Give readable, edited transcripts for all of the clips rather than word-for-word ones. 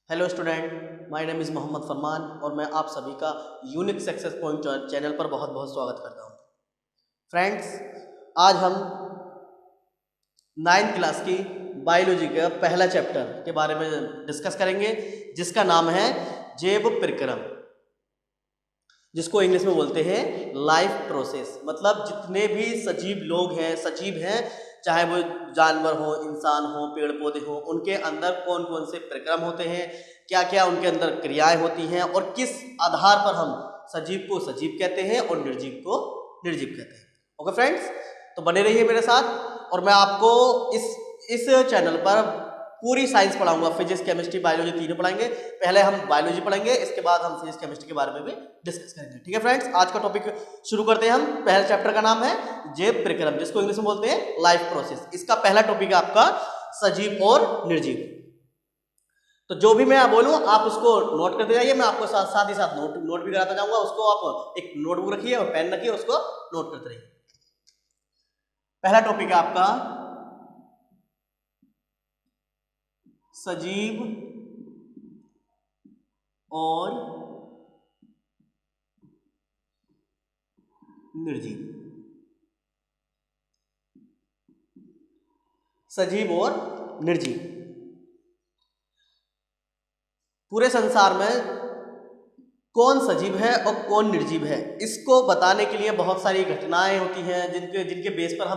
Hello student, my name is Mohammad Farman और मैं आप सभी का यूनिक सक्सेस पॉइंट चैनल पर बहुत बहुत स्वागत करता हूं। फ्रेंड्स, आज हम 9th क्लास की बायोलॉजी का पहला चैप्टर के बारे में डिस्कस करेंगे, जिसका नाम है जैव प्रक्रम, जिसको इंग्लिश में बोलते हैं लाइफ प्रोसेस। मतलब जितने भी सजीव लोग हैं, सजीव हैं, चाहे वो जानवर हो, इंसान हो, पेड़ पौधे हो, उनके अंदर कौन कौन से प्रक्रम होते हैं, क्या क्या उनके अंदर क्रियाएं होती हैं और किस आधार पर हम सजीव को सजीव कहते हैं और निर्जीव को निर्जीव कहते हैं। ओके फ्रेंड्स, तो बने रहिए मेरे साथ और मैं आपको इस चैनल पर पूरी साइंस पढ़ाऊंगा। फिजिक्स, केमिस्ट्री, बायोलॉजी तीनों पढ़ाएंगे। पहले हम बायोलॉजी पढ़ेंगे, इसके बाद हम फिजिक्स केमिस्ट्री के बारे में भी डिस्कस करेंगे। ठीक है फ्रेंड्स, आज का टॉपिक शुरू करते हैं हम। पहले चैप्टर का नाम है जैव प्रक्रम, जिसको इंग्लिश में बोलते हैं लाइफ प्रोसेस। इसका पहला टॉपिक है आपका सजीव और निर्जीव। तो जो भी मैं बोलूं आप उसको नोट करते जाइए। मैं आपको साथ ही साथ नोट भी कराता जाऊंगा। उसको आप एक नोटबुक रखिए और पेन रखिए, उसको नोट करते रहिए। पहला टॉपिक है आपका सजीव और निर्जीव। सजीव और निर्जीव। पूरे संसार में कौन सजीव है और कौन निर्जीव है, इसको बताने के लिए बहुत सारी घटनाएं होती हैं जिनके जिनके बेस पर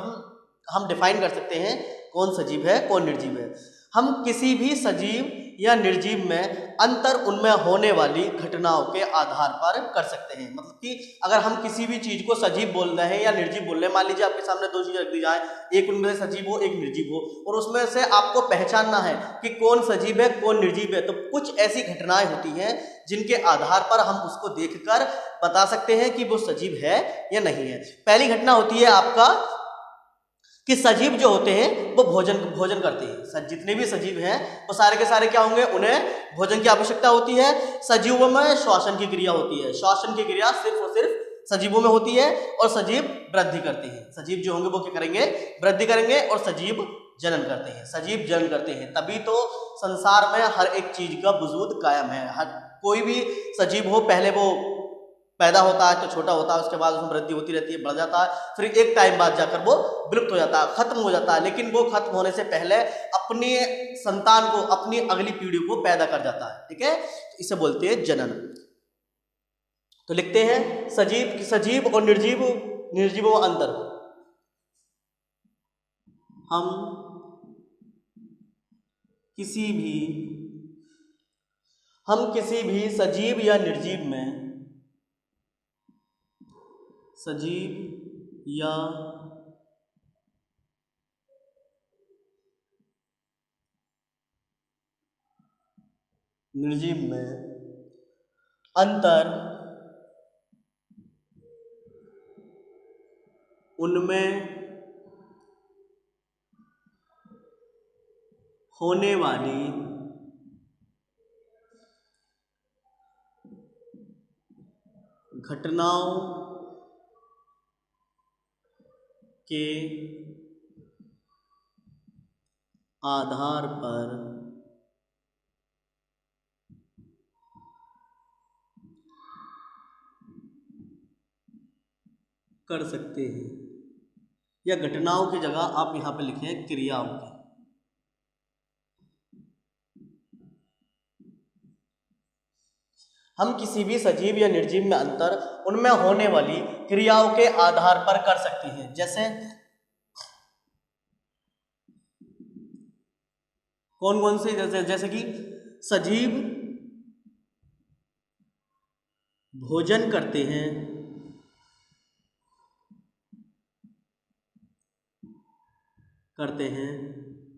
हम डिफाइन कर सकते हैं कौन सजीव है कौन निर्जीव है। हम किसी भी सजीव या निर्जीव में अंतर उनमें होने वाली घटनाओं के आधार पर कर सकते हैं। मतलब कि अगर हम किसी भी चीज को सजीव बोल रहे हैं या निर्जीव बोल रहे हैं, मान लीजिए आपके सामने दो चीजें रख दी जाए, एक उनमें से सजीव हो एक निर्जीव हो, और उसमें से आपको पहचानना है कि कौन सजीव है कौन निर्जीव है, तो कुछ ऐसी घटनाएं होती हैं जिनके आधार पर हम उसको देखकर बता सकते हैं कि वो सजीव है या नहीं है। पहली घटना होती है आपका कि सजीव जो होते हैं वो भोजन करते हैं। जितने भी सजीव हैं वो सारे के सारे क्या होंगे, उन्हें भोजन की आवश्यकता होती है। सजीवों में श्वसन की क्रिया होती है। श्वसन की क्रिया सिर्फ और सिर्फ सजीवों में होती है और सजीव वृद्धि करते हैं। सजीव जो होंगे वो क्या करेंगे, वृद्धि करेंगे, और सजीव जनन करते हैं। सजीव जनन करते हैं, तभी तो संसार में हर एक चीज का वजूद कायम है। हर कोई भी सजीव हो, पहले वो पैदा होता है तो छोटा होता है, उसके बाद उसमें वृद्धि होती रहती है, बढ़ जाता है, फिर एक टाइम बाद जाकर वो विलुप्त हो जाता है, खत्म हो जाता है। लेकिन वो खत्म होने से पहले अपनी संतान को, अपनी अगली पीढ़ी को पैदा कर जाता है। ठीक है, इसे बोलते हैं जनन। तो लिखते हैं सजीव और निर्जीवों में अंतर। हम किसी भी सजीव या निर्जीव में, सजीव या निर्जीव में अंतर उनमें होने वाली घटनाओं के आधार पर कर सकते हैं, या घटनाओं की जगह आप यहां पे लिखें क्रियाओं की। हम किसी भी सजीव या निर्जीव में अंतर उनमें होने वाली क्रियाओं के आधार पर कर सकते हैं। जैसे कौन कौन से, जैसे कि सजीव भोजन करते हैं,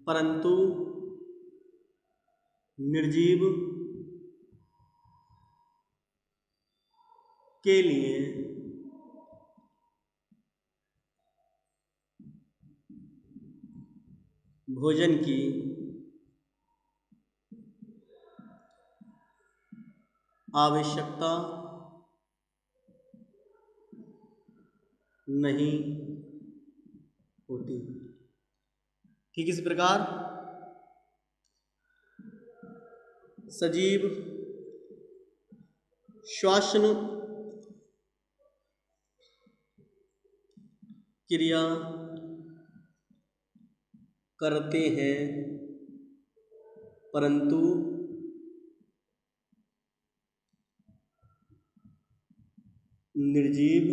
परंतु निर्जीव के लिए भोजन की आवश्यकता नहीं होती। ठीक इसी प्रकार सजीव श्वसन क्रिया करते हैं परंतु निर्जीव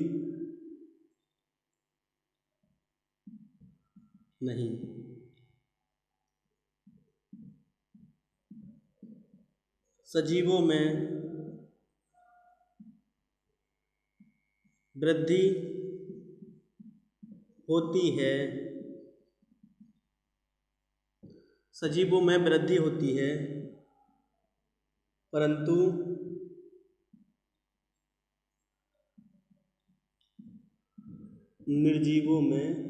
नहीं। सजीवों में वृद्धि होती है, सजीवों में वृद्धि होती है परंतु निर्जीवों में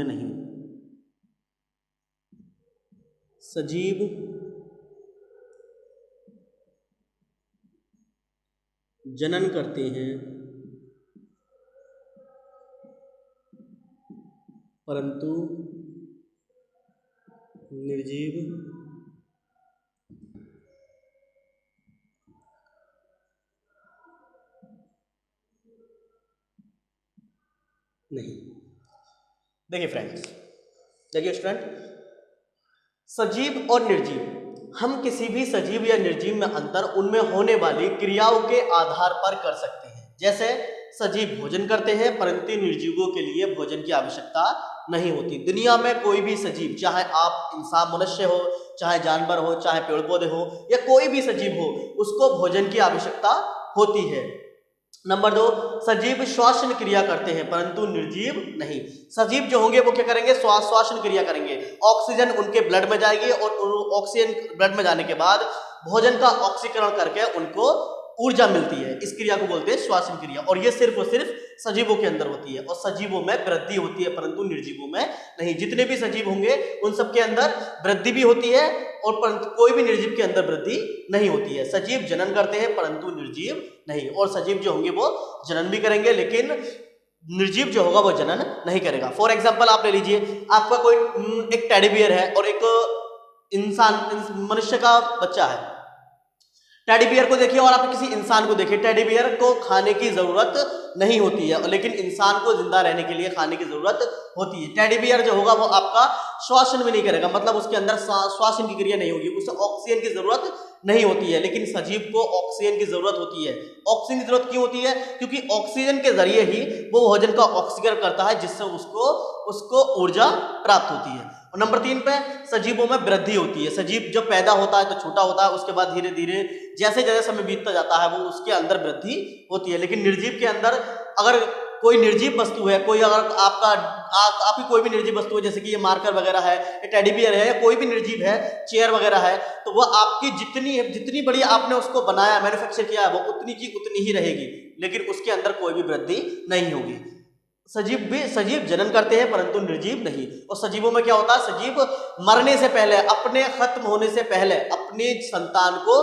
नहीं। सजीव जनन करते हैं परंतु निर्जीव नहीं। देखिए फ्रेंड्स, देखिए स्टूडेंट, सजीव और निर्जीव, हम किसी भी सजीव या निर्जीव में अंतर उनमें होने वाली क्रियाओं के आधार पर कर सकते हैं। जैसे सजीव भोजन करते हैं परंतु निर्जीवों के लिए भोजन की आवश्यकता नहीं होती। दुनिया में कोई भी सजीव, चाहे आप इंसान मनुष्य हो, चाहे जानवर हो, चाहे पेड़ पौधे हो, या कोई भी सजीव हो, उसको भोजन की आवश्यकता होती है। नंबर 2, सजीव श्वसन क्रिया करते हैं परंतु निर्जीव नहीं। सजीव जो होंगे वो क्या करेंगे? श्वसन क्रिया करेंगे। ऑक्सीजन उनके ब्लड में जाएगी और ऑक्सीजन ब्लड में जाने के बाद भोजन का ऑक्सीकरण करके उनको ऊर्जा मिलती है। इस क्रिया को बोलते हैं श्वसन क्रिया, और ये सिर्फ और सिर्फ सजीवों के अंदर होती है। और सजीवों में वृद्धि होती है परंतु निर्जीवों में नहीं। जितने भी सजीव होंगे उन सबके अंदर वृद्धि भी होती है और परंतु कोई भी निर्जीव के अंदर वृद्धि नहीं होती है। सजीव जनन करते हैं परंतु निर्जीव नहीं, और सजीव जो होंगे वो जनन भी करेंगे लेकिन निर्जीव जो होगा वो जनन नहीं करेगा। फॉर एग्जाम्पल आप ले लीजिए, आपका कोई एक टेडी बियर है और एक इंसान मनुष्य का बच्चा है। टेडी बियर को देखिए और आप किसी इंसान को देखिए, टेडी बियर को खाने की जरूरत नहीं होती है लेकिन इंसान को जिंदा रहने के लिए खाने की जरूरत होती है। टेडी बियर जो होगा वो आपका श्वसन भी नहीं करेगा, मतलब उसके अंदर श्वसन की क्रिया नहीं होगी, उसे ऑक्सीजन की जरूरत नहीं होती है। लेकिन सजीव को ऑक्सीजन की जरूरत होती है। ऑक्सीजन की जरूरत क्यों होती है? क्योंकि ऑक्सीजन के जरिए ही वो भोजन का ऑक्सीकरण करता है जिससे उसको ऊर्जा प्राप्त होती है। और नंबर 3 पे सजीवों में वृद्धि होती है। सजीव जब पैदा होता है तो छोटा होता है, उसके बाद धीरे धीरे जैसे जैसे समय बीतता जाता है वो उसके अंदर वृद्धि होती है। लेकिन निर्जीव के अंदर अगर कोई निर्जीव वस्तु है, कोई अगर आपकी कोई भी निर्जीव वस्तु है, जैसे कि ये मार्कर वगैरह है, ये टेडी बियर है, या कोई भी निर्जीव है, चेयर वगैरह है, तो वह आपकी जितनी बड़ी आपने उसको बनाया, मैन्युफैक्चर किया है, वो उतनी की उतनी ही रहेगी, लेकिन उसके अंदर कोई भी वृद्धि नहीं होगी। सजीव जनन करते हैं परंतु निर्जीव नहीं। और सजीवों में क्या होता है? सजीव मरने से पहले, अपने खत्म होने से पहले अपने संतान को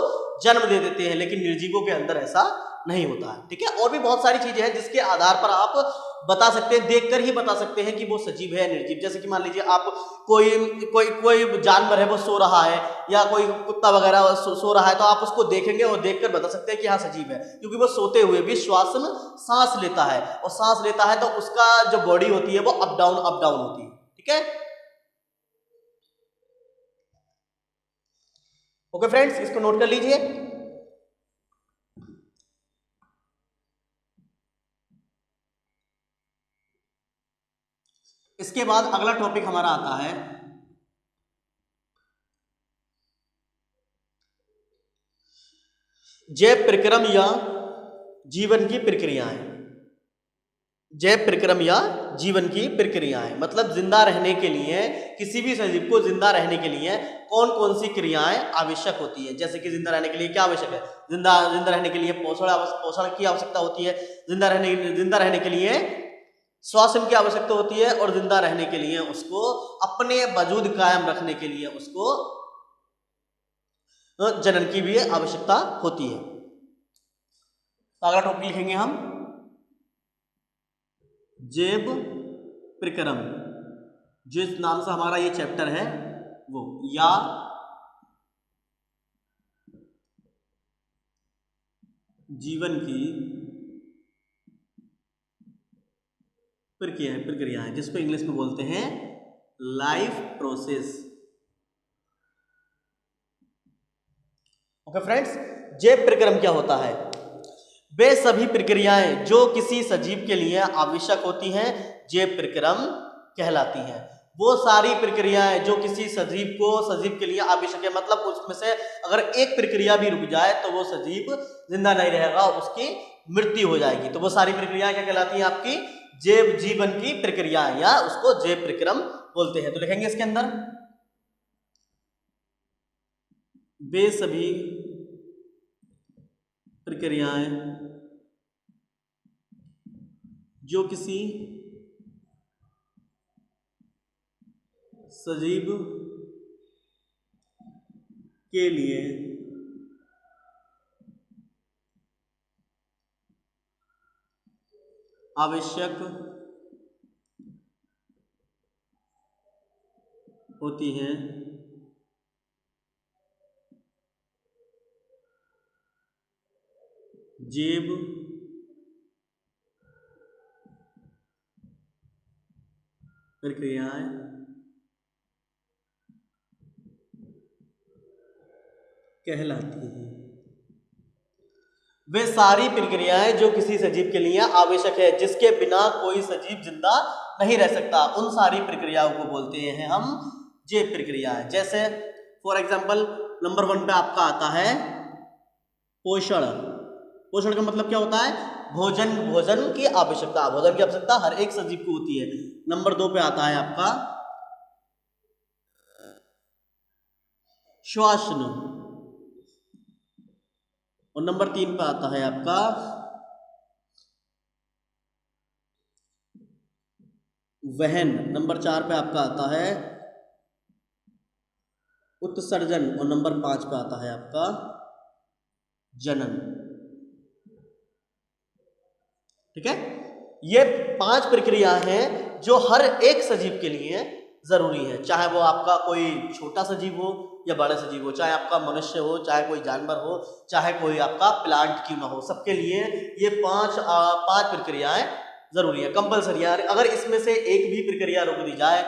जन्म दे देते हैं, लेकिन निर्जीवों के अंदर ऐसा नहीं होता है। ठीक है, और भी बहुत सारी चीजें हैं जिसके आधार पर आप बता सकते हैं, देखकर ही बता सकते हैं कि वो सजीव है या निर्जीव। जैसे कि मान लीजिए आप कोई जानवर है वो सो रहा है, या कोई कुत्ता वगैरह सो रहा है, तो आप उसको देखेंगे और देखकर बता सकते हैं कि हाँ सजीव है, क्योंकि वो सोते हुए भी सांस लेता है, और सांस लेता है तो उसका जो बॉडी होती है वो अप डाउन होती है। ठीक है, ओके फ्रेंड्स, इसको नोट कर लीजिए। इसके बाद अगला टॉपिक हमारा आता है जैव प्रक्रम या जीवन की प्रक्रियाएं। जैव प्रक्रम या जीवन की प्रक्रियाएं मतलब जिंदा रहने के लिए, किसी भी सजीव को जिंदा रहने के लिए कौन कौन सी क्रियाएं आवश्यक होती है। जैसे कि जिंदा रहने के लिए क्या आवश्यक है? जिंदा रहने के लिए पोषण की आवश्यकता होती है, जिंदा रहने के लिए श्वसन की आवश्यकता होती है, और जिंदा रहने के लिए उसको अपने वजूद कायम रखने के लिए उसको जनन की भी आवश्यकता होती है। तो अगला टॉपिक लिखेंगे हम जैव प्रक्रम, जिस नाम से हमारा ये चैप्टर है वो, या जीवन की प्रक्रियाएं, जिसको इंग्लिश में बोलते हैं लाइफ प्रोसेस। ओके फ्रेंड्स, जैव प्रक्रम क्या होता है? वे सभी प्रक्रियाएं जो किसी सजीव के लिए आवश्यक होती हैं जैव प्रक्रम कहलाती हैं। वो सारी प्रक्रियाएं जो किसी सजीव के लिए आवश्यक है, मतलब उसमें से अगर एक प्रक्रिया भी रुक जाए तो वो सजीव जिंदा नहीं रहेगा, उसकी मृत्यु हो जाएगी। तो वो सारी प्रक्रियाएं क्या कहलाती हैं? आपकी जैव जीवन की प्रक्रियाएं, या उसको जैव प्रक्रम बोलते हैं। तो लिखेंगे इसके अंदर, वे सभी प्रक्रियाएं जो किसी सजीव के लिए आवश्यक होती हैं जैव प्रक्रियाएं कहलाती हैं। वे सारी प्रक्रियाएं जो किसी सजीव के लिए आवश्यक है, जिसके बिना कोई सजीव जिंदा नहीं रह सकता, उन सारी प्रक्रियाओं को बोलते हैं हम जैव प्रक्रियाएं। जैसे फॉर एग्जांपल नंबर 1 पे आपका आता है पोषण। पोषण का मतलब क्या होता है? भोजन की आवश्यकता। भोजन की आवश्यकता हर एक सजीव को होती है। नंबर 2 पे आता है आपका श्वसन, और नंबर 3 पे आता है आपका वहन। नंबर 4 पे आपका आता है उत्सर्जन, और नंबर 5 पे आता है आपका जनन। ठीक है, ये 5 प्रक्रिया हैं जो हर एक सजीव के लिए जरूरी है, चाहे वो आपका कोई छोटा सजीव हो या बड़ा सजीव हो, चाहे आपका मनुष्य हो, चाहे कोई जानवर हो, चाहे कोई आपका प्लांट क्यों ना हो, सबके लिए ये पांच प्रक्रियाएं जरूरी है, कंपलसरी है। अगर इसमें से एक भी प्रक्रिया रोक दी जाए,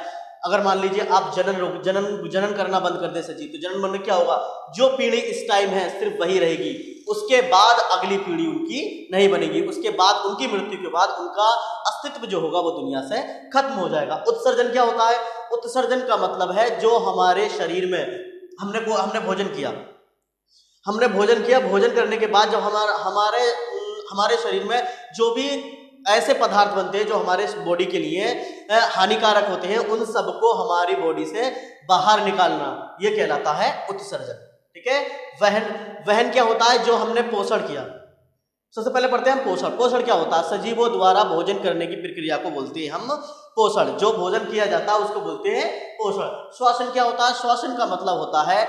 अगर मान लीजिए आप जनन करना बंद कर दे सजीव, तो जनन बंद क्या होगा? जो पीढ़ी इस टाइम है सिर्फ वही रहेगी, उसके बाद अगली पीढ़ी उनकी नहीं बनेगी, उसके बाद उनकी मृत्यु के बाद उनका अस्तित्व जो होगा वो दुनिया से खत्म हो जाएगा। उत्सर्जन क्या होता है? उत्सर्जन का मतलब है जो हमारे शरीर में हमने भोजन किया, भोजन करने के बाद जब हमारे शरीर में जो भी ऐसे पदार्थ बनते हैं जो हमारे बॉडी के लिए हानिकारक होते हैं, उन सबको हमारी बॉडी से बाहर निकालना, ये कहलाता है उत्सर्जन। ठीक है, वहन क्या होता है? जो हमने पोषण किया। सबसे पहले पढ़ते हैं हम पोषण। पोषण क्या होता है? सजीवों द्वारा भोजन करने की प्रक्रिया को बोलते हैं हम पोषण। जो भोजन किया जाता है उसको बोलते हैं पोषण। श्वसन क्या होता है? श्वसन का मतलब होता है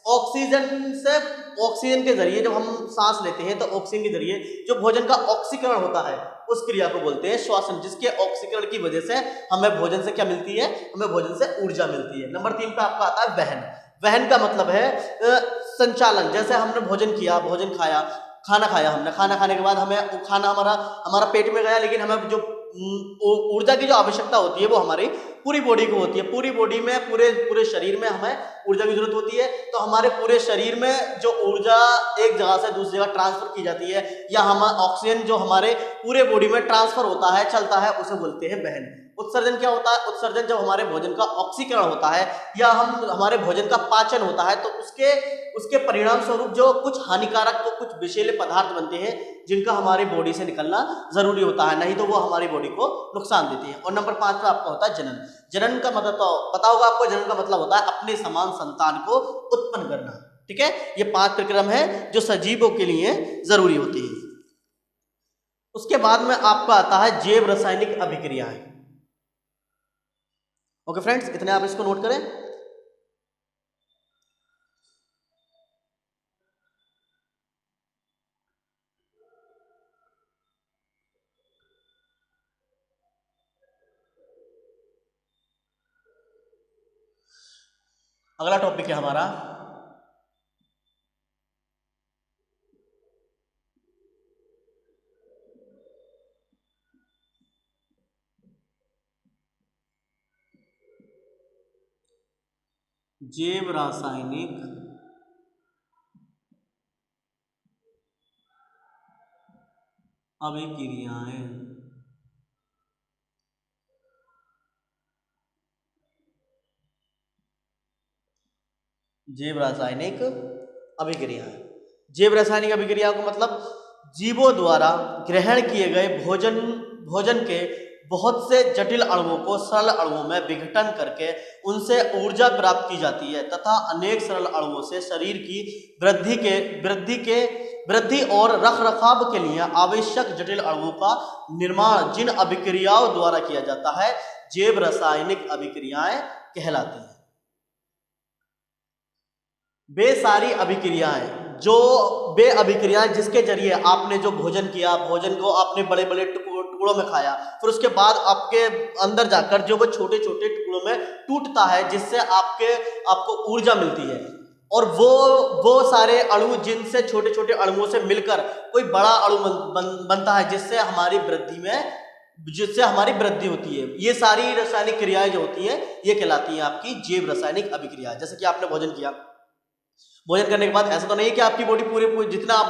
ऑक्सीजन के जरिए जब हम सांस लेते हैं तो ऑक्सीजन के जरिए जो भोजन का ऑक्सीकरण होता है उस क्रिया को बोलते हैं श्वसन, जिसके ऑक्सीकरण की वजह से हमें भोजन से क्या मिलती है? हमें भोजन से ऊर्जा मिलती है। नंबर 3 पे आपका आता है वहन। वहन का मतलब है संचालन। जैसे हमने खाना खाया, हमने खाना खाने के बाद हमें खाना हमारा पेट में गया, लेकिन हमें जो ऊर्जा की जो आवश्यकता होती है वो हमारी पूरी बॉडी को होती है। पूरी बॉडी में पूरे शरीर में हमें ऊर्जा की जरूरत होती है। तो हमारे पूरे शरीर में जो ऊर्जा एक जगह से दूसरी जगह ट्रांसफर की जाती है, या हम ऑक्सीजन जो हमारे पूरे बॉडी में ट्रांसफर होता है, चलता है, उसे बोलते हैं वहन। उत्सर्जन क्या होता है? उत्सर्जन जब हमारे भोजन का ऑक्सीकरण होता है या हमारे भोजन का पाचन होता है, तो उसके परिणाम स्वरूप जो कुछ हानिकारक तो कुछ विषैले पदार्थ बनते हैं जिनका हमारी बॉडी से निकलना जरूरी होता है, नहीं तो वो हमारी बॉडी को नुकसान देती है। और नंबर 5 पे आपका होता है जनन। जनन का मतलब तो पता होगा आपको, जनन का मतलब होता है अपने समान संतान को उत्पन्न करना। ठीक है, ये 5 प्रक्रम है जो सजीवों के लिए जरूरी होती है। उसके बाद में आपका आता है जैव रासायनिक अभिक्रियाएं। ओके फ्रेंड्स, इतने आप इसको नोट करें। अगला टॉपिक है हमारा जैव रासायनिक अभिक्रियाएं। जैव रासायनिक अभिक्रियाएं। जैव रासायनिक अभिक्रियाओं का मतलब जीवों द्वारा ग्रहण किए गए भोजन के बहुत से जटिल अणुओं को सरल अणुओं में विघटन करके उनसे ऊर्जा प्राप्त की जाती है तथा अनेक सरल अणुओं से शरीर की वृद्धि और रखरखाव के लिए आवश्यक जटिल अणुओं का निर्माण जिन अभिक्रियाओं द्वारा किया जाता है जैव रासायनिक अभिक्रियाएं कहलाती हैं। वे सारी अभिक्रियाएं जिसके जरिए आपने जो भोजन किया, भोजन को आपने बड़े बड़े टुकड़ों में खाया, फिर उसके बाद आपके अंदर जाकर जो वो छोटे छोटे टुकड़ों में टूटता है जिससे आपको ऊर्जा मिलती है, और वो सारे अणु जिनसे छोटे छोटे अणुओं से मिलकर कोई बड़ा अणु बनता है जिससे हमारी वृद्धि होती है। ये सारी रासायनिक क्रियाएं जो होती हैं ये कहलाती हैं आपकी जैव रासायनिक अभिक्रिया। जैसे कि आपने भोजन किया, भोजन करने के बाद ऐसा तो नहीं कि आपकी बॉडी पूरे जितना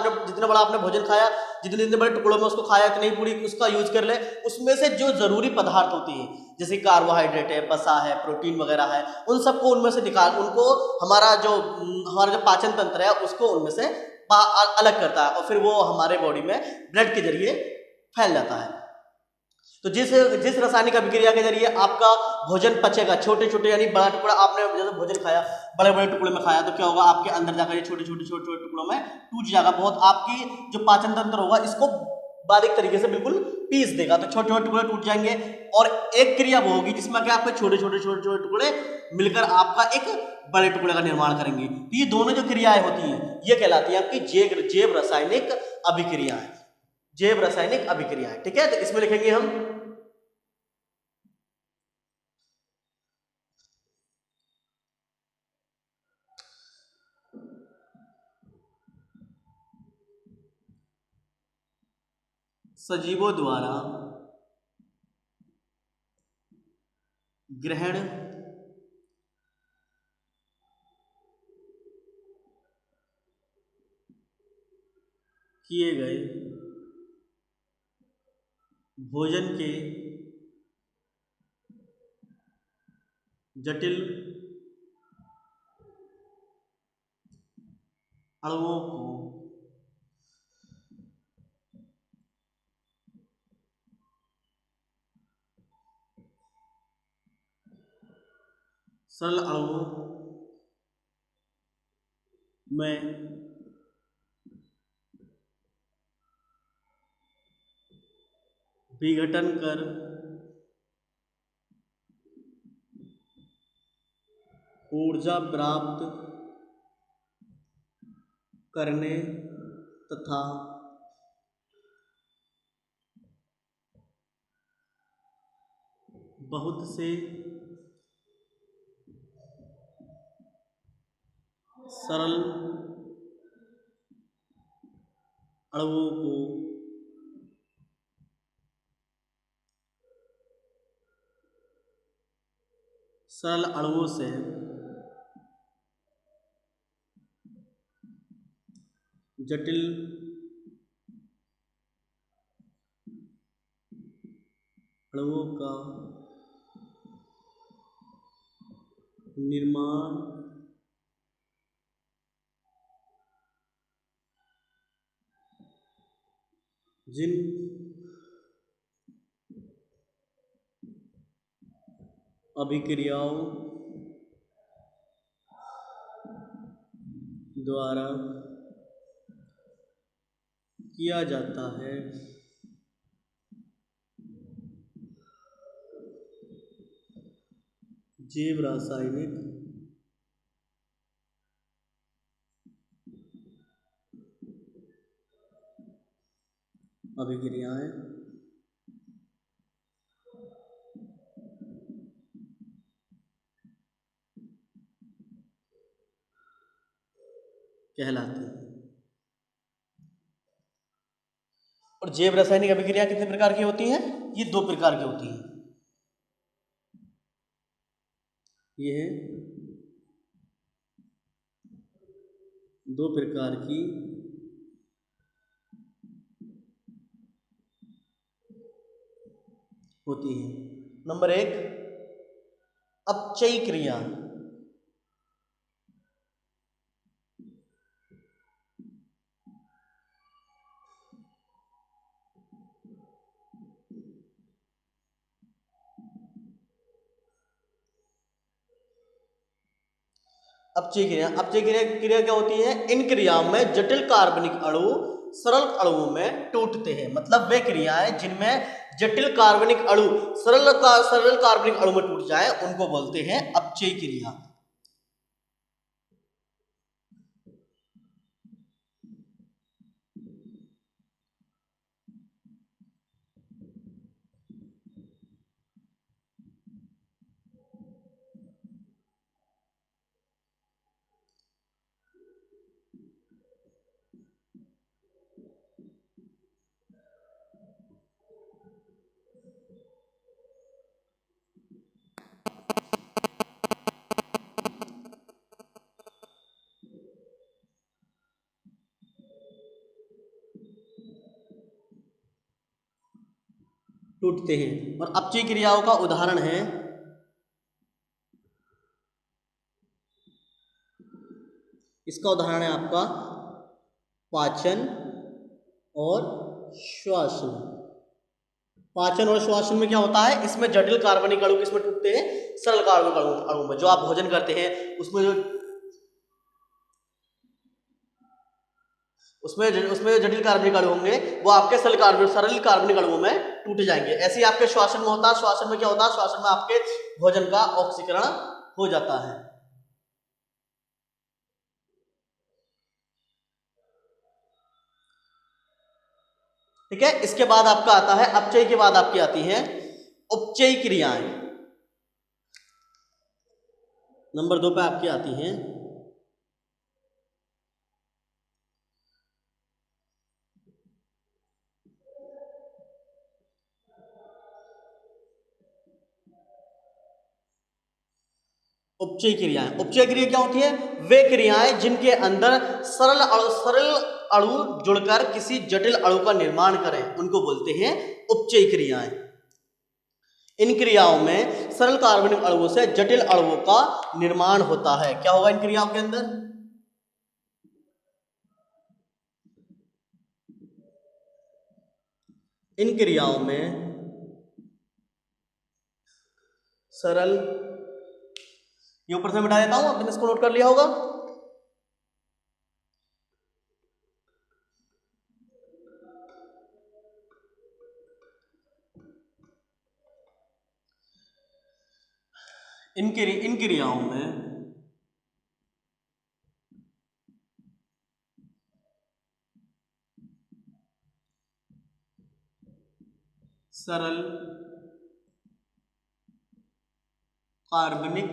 बड़ा आपने भोजन खाया, जितने बड़े टुकड़ों में उसको खाया इतने ही पूरी उसका यूज कर ले। उसमें से जो जरूरी पदार्थ होती हैं जैसे कार्बोहाइड्रेट है, वसा है, प्रोटीन वगैरह है, उन सबको उनमें से निकाल उनको हमारा जो पाचन तंत्र है उसको उनमें से अलग करता है और फिर वो हमारे बॉडी में ब्लड के जरिए फैल जाता है। तो जिस रासायनिक अभिक्रिया के जरिए आपका भोजन पचेगा, छोटे छोटे यानी बड़ा टुकड़ा आपने जैसे भोजन खाया बड़े बड़े टुकड़े में खाया तो क्या होगा, आपके अंदर जाकर ये छोटे छोटे टुकड़ों में टूट जाएगा। बहुत आपकी जो पाचन तंत्र होगा इसको बारीक तरीके से बिल्कुल पीस देगा, तो छोटे छोटे टुकड़े टूट जाएंगे और एक क्रिया वो होगी जिसमें कि आपके छोटे छोटे टुकड़े मिलकर आपका एक बड़े टुकड़े का निर्माण करेंगे। तो ये दोनों जो क्रियाएं होती हैं ये कहलाती है आपकी जैव रासायनिक अभिक्रियाएं। जैव रासायनिक अभिक्रियाएं, ठीक है। तो इसमें लिखेंगे हम सजीवों द्वारा ग्रहण किए गए भोजन के जटिल अणुओं को सरल अणुओं में विघटन कर ऊर्जा प्राप्त करने तथा बहुत से सरल अणुओं को सरल अणुओं से जटिल अणुओं का निर्माण जिन अभिक्रियाओं द्वारा किया जाता है जैव रासायनिक अभिक्रियाएं कहलाती है। और जैव रासायनिक अभिक्रिया कितने प्रकार की होती हैं? ये 2 प्रकार की होती हैं। ये है 2 प्रकार की होती है। नंबर 1 अपचयी क्रिया। अपचयी क्रिया क्या होती है? इन क्रियाओं में जटिल कार्बनिक अणु सरल अणुओं में टूटते हैं। मतलब वे क्रियाएं जिनमें जटिल कार्बनिक अणु सरल कार्बनिक अणु में टूट जाए उनको बोलते हैं अपचयी क्रिया। टूटते हैं। और अपचयी क्रियाओं का उदाहरण है इसका उदाहरण है आपका पाचन और श्वसन। पाचन और श्वसन में क्या होता है? इसमें जटिल कार्बनिक अणु किसमें टूटते हैं? सरल कार्बनिक अणु में। जो आप भोजन करते हैं उसमें जो जटिल कार्बनिक अणु होंगे वो आपके सरल कार्बनिक अणुओं में टूट जाएंगे। ऐसे ही आपके श्वसन में होता है। श्वसन में क्या होता है? श्वसन में आपके भोजन का ऑक्सीकरण हो जाता है। ठीक है। इसके बाद आपका आता है अपचय के बाद आपकी आती है उपचयी क्रियाएं। नंबर 2 पे आपकी आती हैं उपचयी क्रियाएं। उपचयी क्रिया क्या होती है? वे क्रियाएं जिनके अंदर सरल अणु जुड़कर किसी जटिल अणु का निर्माण करें उनको बोलते हैं उपचयी क्रियाएं। इन क्रियाओं में सरल कार्बनिक अणुओं से जटिल अणुओं का निर्माण होता है। क्या होगा इन क्रियाओं के अंदर? इन क्रियाओं में सरल, ये ऊपर से मिटा देता हूं, आपने इसको नोट कर लिया होगा। इन क्रियाओं में सरल कार्बनिक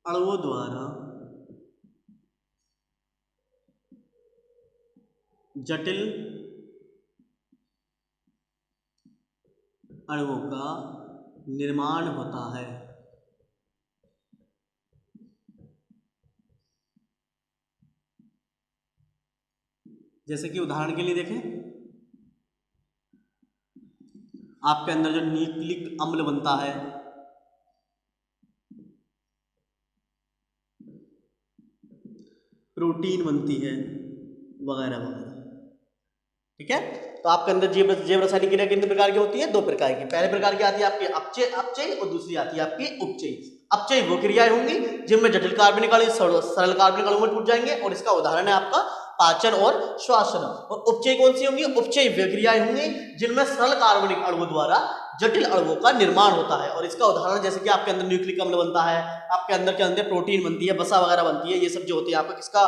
अणुओं द्वारा जटिल अणुओं का निर्माण होता है। जैसे कि उदाहरण के लिए देखें, आपके अंदर जो न्यूक्लिक अम्ल बनता है, प्रोटीन बनती है, वगैरह वगैरह। ठीक है। तो आपके अंदर जैव रासायनिक क्रिया कितने प्रकार की होती है? 2 प्रकार की। पहले प्रकार की आती है आपकी अपचय और दूसरी आती है आपकी उपचय। अपचय वो क्रियाएं होंगी जिनमें जटिल कार्बनिक अणु सरल कार्बनिक अणु में टूट जाएंगे और इसका उदाहरण है आपका पाचन और श्वसन। और उपचय कौन सी होंगी? उपचय वे क्रियाएं होंगी जिनमें सरल कार्बनिक अणुओं द्वारा जटिल अणुओं का निर्माण होता है और इसका उदाहरण जैसे कि आपके अंदर न्यूक्लिक अम्ल बनता है, आपके अंदर के अंदर प्रोटीन बनती है, वसा वगैरह बनती है, ये सब जो होती है आपका किसका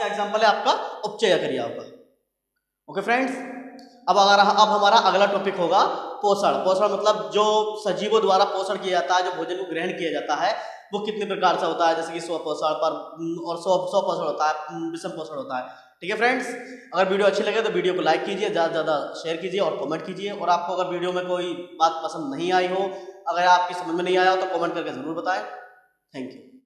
एग्जाम्पल है? आपका उपचय क्रिया होगा। ओके फ्रेंड्स, अब हमारा अगला टॉपिक होगा पोषण। पोषण मतलब जो सजीवों द्वारा पोषण किया जाता है, जो भोजन को ग्रहण किया जाता है, वो कितने प्रकार से होता है, जैसे कि स्वपोषण पर और स्वपोषण होता है, विषम पोषण होता है। ठीक है फ्रेंड्स, अगर वीडियो अच्छी लगे तो वीडियो को लाइक कीजिए, ज़्यादा से ज़्यादा शेयर कीजिए और कमेंट कीजिए। और आपको अगर वीडियो में कोई बात पसंद नहीं आई हो, अगर आपकी समझ में नहीं आया हो तो कमेंट करके ज़रूर बताएं। Thank you.